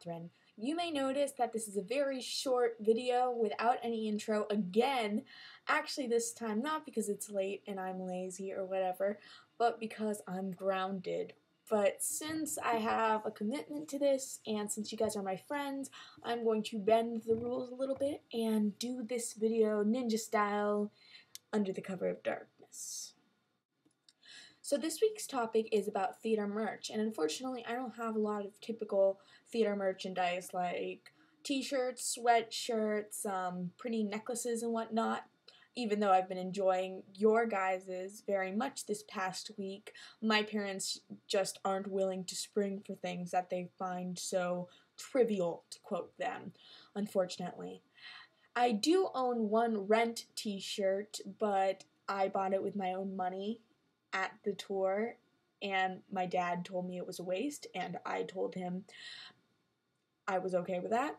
Catherine. You may notice that this is a very short video without any intro again. Actually, this time not because it's late and I'm lazy or whatever, but because I'm grounded. But since I have a commitment to this, and since you guys are my friends, I'm going to bend the rules a little bit and do this video ninja style under the cover of darkness. So this week's topic is about theater merch, and unfortunately I don't have a lot of typical theater merchandise like t-shirts, sweatshirts, pretty necklaces and whatnot. Even though I've been enjoying your guys's very much this past week, my parents just aren't willing to spring for things that they find so trivial, to quote them, unfortunately. I do own one Rent t-shirt, but I bought it with my own money at the tour, and my dad told me it was a waste, and I told him I was okay with that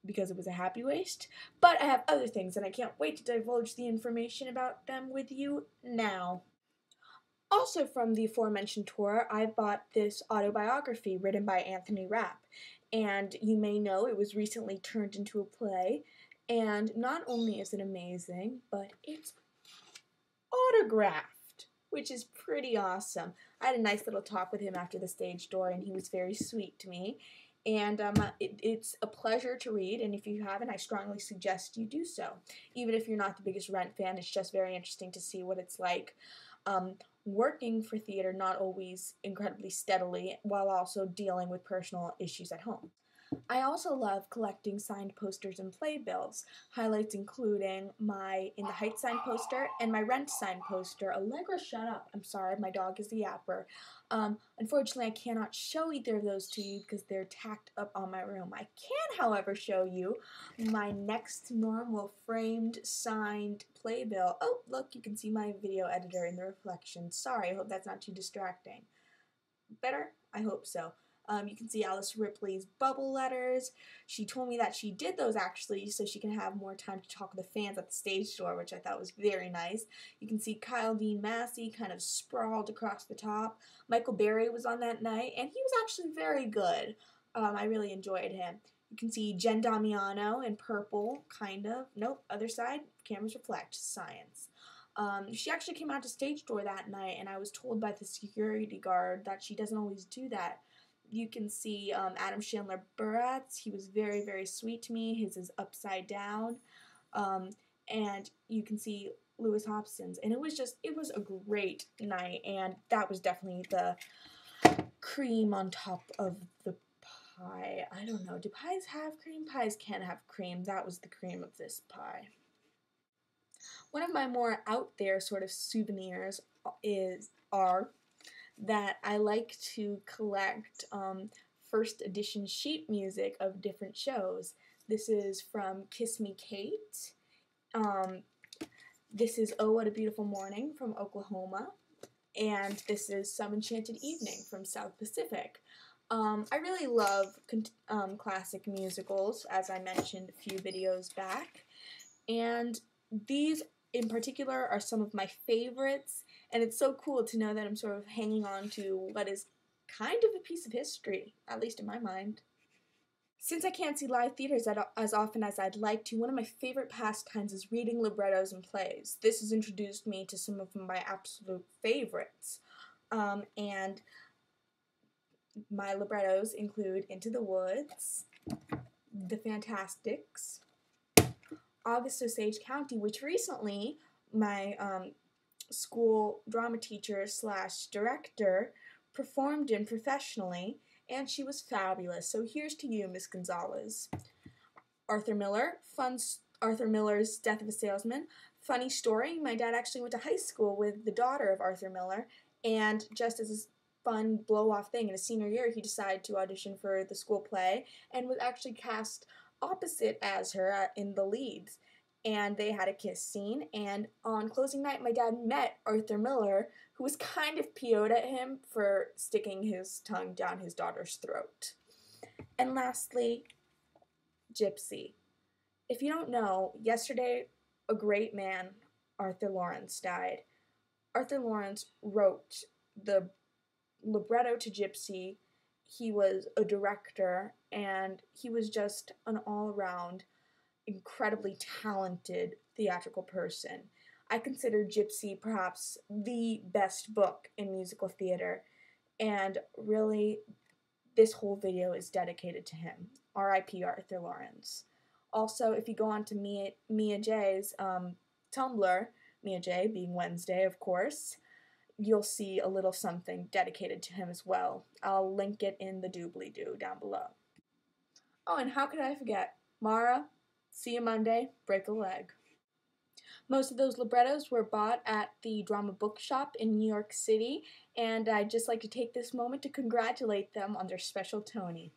because it was a happy waste. But I have other things, and I can't wait to divulge the information about them with you now. Also from the aforementioned tour, I bought this autobiography written by Anthony Rapp, and you may know it was recently turned into a play, and not only is it amazing, but it's autographed, which is pretty awesome. I had a nice little talk with him after the stage door, and he was very sweet to me. And it's a pleasure to read, and if you haven't, I strongly suggest you do so. Even if you're not the biggest Rent fan, it's just very interesting to see what it's like working for theater, not always incredibly steadily, while also dealing with personal issues at home. I also love collecting signed posters and playbills, highlights including my In the Heights signed poster and my Rent signed poster. Allegra, shut up. I'm sorry, my dog is the yapper. Unfortunately, I cannot show either of those to you because they're tacked up on my room. I can, however, show you my next normal framed signed playbill. Oh, look, you can see my video editor in the reflection. Sorry, I hope that's not too distracting. Better? I hope so. You can see Alice Ripley's bubble letters. She told me that she did those actually so she can have more time to talk with the fans at the stage door, which I thought was very nice. You can see Kyle Dean Massey kind of sprawled across the top. Michael Berry was on that night, and he was actually very good. I really enjoyed him. You can see Jen Damiano in purple, kind of. Nope, other side, cameras reflect, science. She actually came out to stage door that night, and I was told by the security guard that she doesn't always do that. You can see Adam Chandler Burrat's. He was very, very sweet to me. His is upside down. And you can see Lewis Hobson's. And it was a great night. And that was definitely the cream on top of the pie. I don't know. Do pies have cream? Pies can have cream. That was the cream of this pie. One of my more out there sort of souvenirs are that I like to collect first edition sheet music of different shows. This is from Kiss Me Kate. This is Oh What a Beautiful Morning from Oklahoma. And this is Some Enchanted Evening from South Pacific. I really love classic musicals, as I mentioned a few videos back. And these in particular are some of my favorites, and it's so cool to know that I'm sort of hanging on to what is kind of a piece of history, at least in my mind. Since I can't see live theaters as often as I'd like to, one of my favorite pastimes is reading librettos and plays. This has introduced me to some of my absolute favorites, and my librettos include Into the Woods, The Fantastics, August Osage County, which recently my school drama teacher / director performed in professionally, and she was fabulous. So here's to you, Miss Gonzalez. Arthur Miller, Arthur Miller's Death of a Salesman. Funny story, my dad actually went to high school with the daughter of Arthur Miller, and just as a fun blow-off thing in his senior year, he decided to audition for the school play and was actually cast opposite as her in the leads, and they had a kiss scene. And on closing night, my dad met Arthur Miller, who was kind of PO'd at him for sticking his tongue down his daughter's throat. And lastly, Gypsy. If you don't know, yesterday a great man, Arthur Lawrence, died. Arthur Lawrence wrote the libretto to Gypsy he was a director, and he was just an all-around incredibly talented theatrical person. I consider Gypsy perhaps the best book in musical theater, and really, this whole video is dedicated to him. R.I.P. Arthur Lawrence. Also, if you go on to Mia J's Tumblr, Mia J being Wednesday, of course, you'll see a little something dedicated to him as well. I'll link it in the doobly-doo down below. Oh, and how could I forget? Mara, see you Monday, break a leg. Most of those librettos were bought at the Drama Bookshop in New York City, and I'd just like to take this moment to congratulate them on their special Tony.